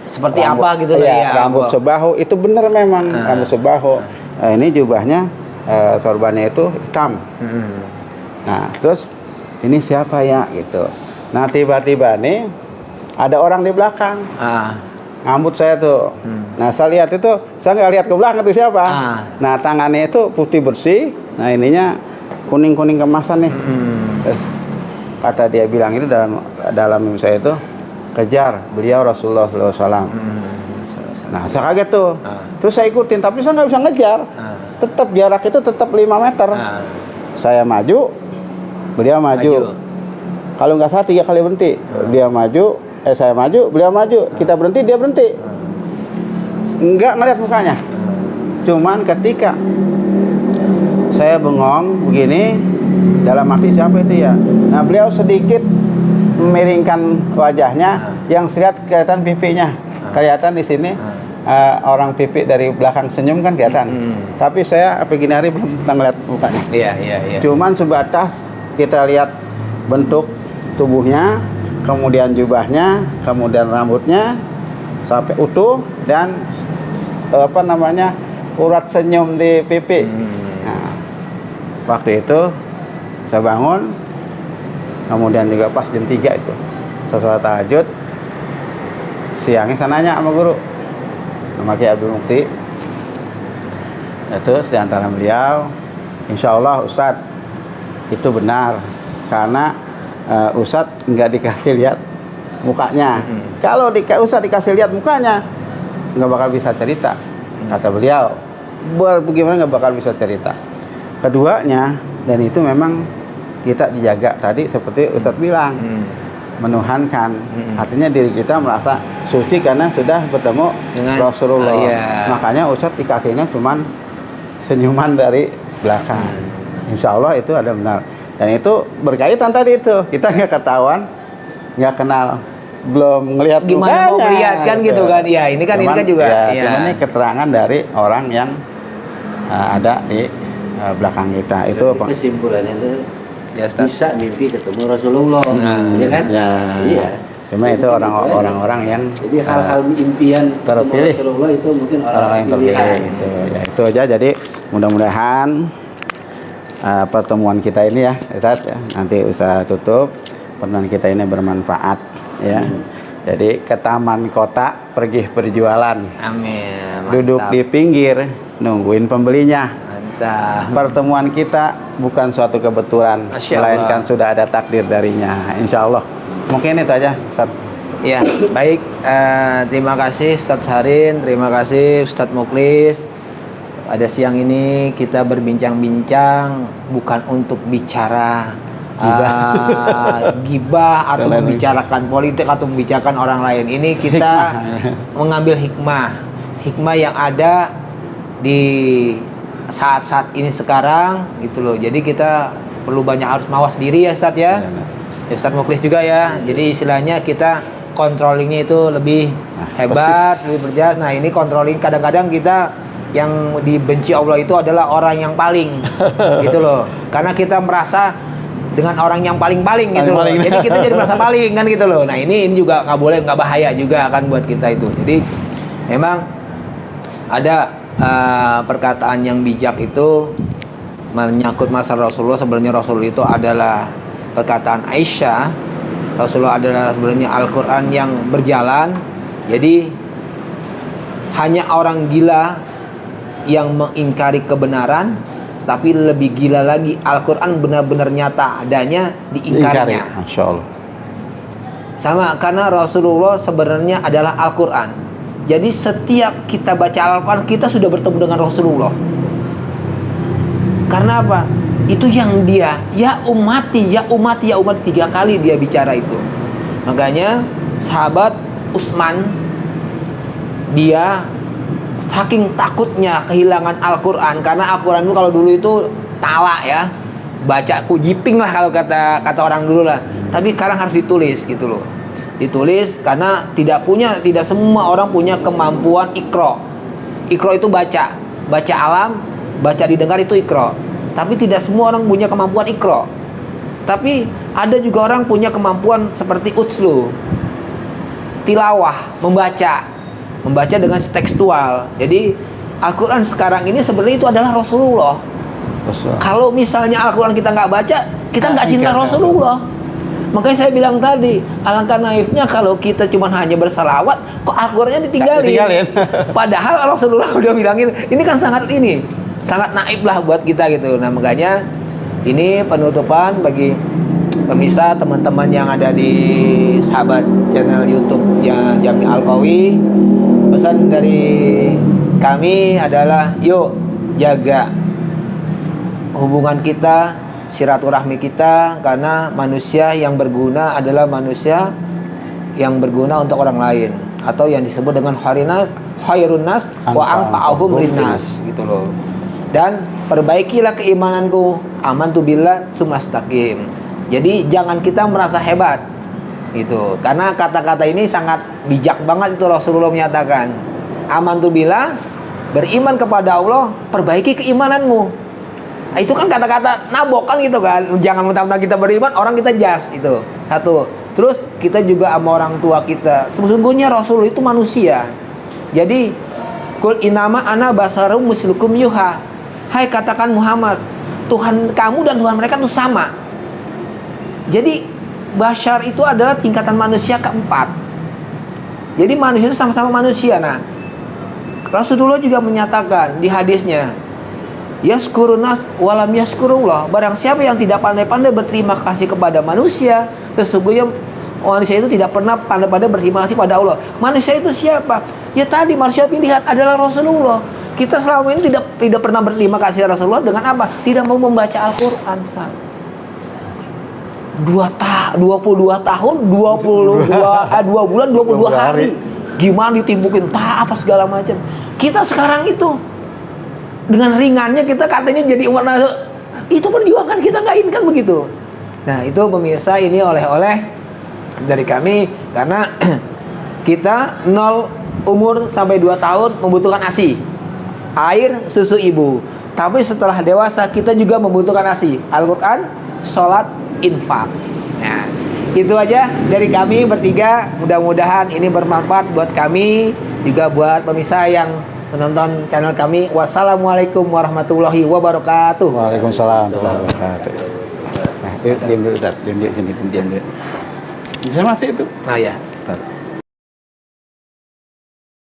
S1: seperti
S2: rambut,
S1: apa gitu ya,
S2: rambut sebahu itu bener memang rambut sebahu. Ini jubahnya sorbannya itu hitam. Nah, terus ini siapa ya gitu. Nah, tiba-tiba nih ada orang di belakang. Ngambut saya tuh. Nah, saya lihat itu, saya nggak lihat ke belakang itu siapa. Nah, tangannya itu putih bersih. Nah, ininya kuning-kuning kemasan nih. Terus kata dia bilang itu dalam mimpi saya itu, kejar beliau Rasulullah SAW. Nah, saya kaget tuh. Terus saya ikutin, tapi saya nggak bisa ngejar. Tetap jarak itu tetap 5 meter. Saya maju, beliau maju. Kalau nggak salah 3 kali berhenti. Dia maju, saya maju, beliau maju. Kita berhenti, dia berhenti. Nggak ngeliat mukanya. Cuman ketika saya bengong begini, dalam arti siapa itu ya? Nah, beliau sedikit memiringkan wajahnya, yang lihat kelihatan pipinya. Kelihatan di sini orang pipi dari belakang senyum kan kelihatan. Tapi saya gini hari belum pernah ngeliat mukanya.
S1: Iya.
S2: Cuman sebatas kita lihat bentuk tubuhnya, kemudian jubahnya, kemudian rambutnya sampai utuh, dan urat senyum di pipi. Nah, waktu itu saya bangun, kemudian juga pas jam 3 itu saya sholat tahajud. Siangnya saya nanya sama guru, nama Kiai Abdul Mukti. Terus di antara beliau, insya Allah Ustadz itu benar, karena Ustadz nggak dikasih lihat mukanya. Kalau Ustadz dikasih lihat mukanya, nggak bakal bisa cerita, kata beliau. Bagaimana nggak bakal bisa cerita? Keduanya, dan itu memang kita dijaga tadi seperti Ustadz bilang, menuhankan. Artinya diri kita merasa suci karena sudah bertemu dengan Rasulullah. Makanya Ustadz dikasihnya cuman senyuman dari belakang. Insya Allah itu ada benar. Dan itu berkaitan tadi itu, kita nggak ketahuan, nggak kenal, belum ngelihat
S1: gimana mau melihat kan gitu kan. Ya ini kan juga
S2: cuman ini keterangan dari orang yang ada di belakang kita. Itu
S3: kesimpulannya itu bisa mimpi ketemu Rasulullah, ya kan? Iya.
S2: Cuma itu orang-orang yang
S3: jadi hal-hal impian
S2: terpilih.
S3: Rasulullah itu mungkin orang
S2: yang terpilih. Itu aja. Jadi Mudah-mudahan pertemuan kita ini ya Ustaz ya, nanti Ustaz tutup, pertemuan kita ini bermanfaat ya. Jadi ke taman kota pergi berjualan,
S1: Amin.
S2: duduk
S1: Mantap.
S2: di pinggir nungguin pembelinya.
S1: Mantap.
S2: Pertemuan kita bukan suatu kebetulan,
S1: Masya Allah.
S2: melainkan sudah ada takdir darinya, insya Allah. Mungkin itu aja Ustaz.
S1: Ya, baik. Terima kasih Ustadz Harin, terima kasih Ustadz Muklis. Pada siang ini kita berbincang-bincang bukan untuk bicara gibah atau membicarakan politik atau membicarakan orang lain. Ini kita mengambil hikmah yang ada di saat-saat ini sekarang gitu loh. Jadi kita perlu banyak harus mawas diri ya Ustadz ya. Ustadz Muklis juga ya. Jadi istilahnya kita controllingnya itu lebih hebat, lebih berjelas. Nah ini controlling kadang-kadang kita yang dibenci Allah itu adalah orang yang paling gitu loh. Karena kita merasa dengan orang yang paling-paling gitu loh. Jadi kita jadi merasa paling kan gitu loh. Nah ini juga nggak boleh, nggak bahaya juga kan buat kita itu. Jadi memang ada perkataan yang bijak itu menyangkut masalah Rasulullah. Sebenarnya Rasul itu adalah perkataan Aisyah. Rasulullah adalah sebenarnya Al-Quran yang berjalan. Jadi hanya orang gila yang mengingkari kebenaran, tapi lebih gila lagi Al-Quran benar-benar nyata adanya diingkarinya.
S2: Masya Allah.
S1: Sama karena Rasulullah sebenarnya adalah Al-Quran. Jadi setiap kita baca Al-Quran kita sudah bertemu dengan Rasulullah. Karena apa? Itu yang dia ya umati 3 kali dia bicara itu. Makanya sahabat Utsman dia saking takutnya kehilangan Al-Quran, karena Al-Quran itu kalau dulu itu tala ya, baca kujiping lah kalau kata orang dulu lah. Tapi sekarang harus ditulis gitu loh. Ditulis karena tidak semua orang punya kemampuan Iqra. Iqra itu baca alam, baca didengar itu Iqra. Tapi tidak semua orang punya kemampuan Iqra. Tapi ada juga orang punya kemampuan seperti utslu, tilawah, membaca dengan tekstual. Jadi Al-Quran sekarang ini sebenarnya itu adalah Rasulullah. Kalau misalnya Al-Quran kita nggak baca, kita nggak cinta Rasulullah. Makanya saya bilang tadi, alangkah naifnya kalau kita cuma hanya bersalawat, kok Al-Qurannya ditinggalin. Padahal Rasulullah udah bilangin, ini kan sangat naif lah buat kita gitu. Nah makanya ini penutupan bagi pemirsa, teman-teman yang ada di sahabat channel YouTube yang Jami Alkawi. Pesan dari kami adalah yuk jaga hubungan kita, silaturahmi kita, karena manusia yang berguna adalah manusia yang berguna untuk orang lain, atau yang disebut dengan khairun nas wa anfa'uhum linnas gitu loh. Dan perbaikilah keimananku, amantu billah tsumastaqim. Jadi jangan kita merasa hebat gitu. Karena kata-kata ini sangat bijak banget itu Rasulullah menyatakan. Amantu billah, beriman kepada Allah, perbaiki keimananmu. Nah, itu kan kata-kata nabok kan gitu kan. Jangan mentang-mentang kita beriman, orang kita jas itu. Satu. Terus kita juga sama orang tua kita. Sesungguhnya Rasul itu manusia. Jadi kul inama ana basarum muslukum yuha. Hai katakan Muhammad, Tuhan kamu dan Tuhan mereka itu sama. Jadi Bashar itu adalah tingkatan manusia keempat. Jadi manusia itu sama-sama manusia. Nah, Rasulullah juga menyatakan di hadisnya, yaskurunas walam yaskurullah. Barang siapa yang tidak pandai-pandai berterima kasih kepada manusia, sesungguhnya manusia itu tidak pernah pandai-pandai berterima kasih pada Allah. Manusia itu siapa? Ya tadi manusia pilihan adalah Rasulullah. Kita selama ini tidak pernah berterima kasih Rasulullah dengan apa? Tidak mau membaca Al-Quran. 22 tahun 2 bulan 22 hari. Gimana ditimbukin apa segala macam. Kita sekarang itu dengan ringannya kita katanya jadi umat masuk. Itu perjuangan kita nggak ini kan begitu. Nah itu pemirsa, ini oleh-oleh dari kami, karena kita 0 umur sampai 2 tahun membutuhkan ASI, air, susu ibu. Tapi setelah dewasa kita juga membutuhkan ASI, Al-Quran, sholat, infak. Nah itu aja dari kami bertiga. Mudah-mudahan ini bermanfaat buat kami, juga buat pemirsa yang menonton channel kami. Wassalamualaikum warahmatullahi wabarakatuh.
S2: Waalaikumsalam warahmatullahi wabarakatuh. Nah, diam dulu, diam dulu sini, diam dulu. Bisa mati itu.
S1: Nah ya.
S2: Bentar.